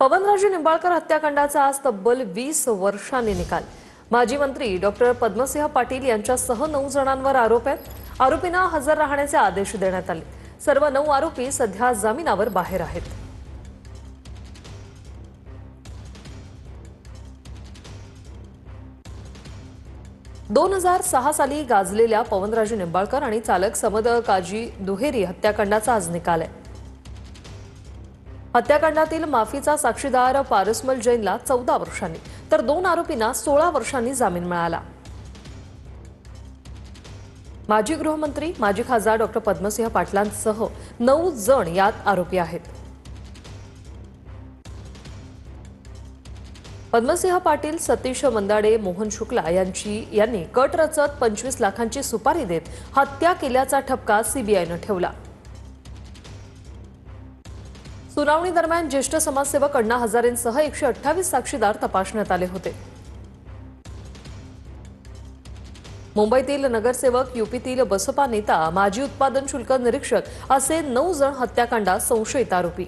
पवनराजे निंबाळकर हत्याकांडाचा आज तब्बल 20 वर्षांनी निकाल। माजी मंत्री डॉक्टर पद्मसिंह पाटील यांच्यासह 9 जणांवर आरोप आहेत। आरोपींना हजर राहण्याचे आदेश देण्यात आले। सर्व 9 आरोपी सध्या जामिनावर बाहेर आहेत। दोन 2006 साली गाजलेल्या पवनराजे निंबाळकर आणि चालक समद काजी दुहेरी हत्याकांडाचा आज निकाल आहे। हत्याकांडातील माफीचा साक्षीदार पारसमल जैनला 14 वर्षांनी तर 2 आरोपींना 16 वर्षांनी जामीन मिळाला। माजी गृहमंत्री माजी खासदार डॉक्टर पद्मसिंह पाटलांसह 9 जण यात आरोपी आहेत। पद्मसिंह पाटील, सतीश मंदाडे, मोहन शुक्ला यांनी कट रचत 25 लाखांची सुपारी देत हत्या केल्याचा ठपका सीबीआयने ठेवला। सुनावणी दरम्यान ज्येष्ठ समाजसेवक अण्णा हजारेंसह 128 साक्षीदार तपासण्यात आले होते। मुंबईतील नगरसेवक, यूपीतील बसपा नेता, माजी उत्पादन शुल्क निरीक्षक असे 9 जण हत्याकांडात संशयित आरोपी।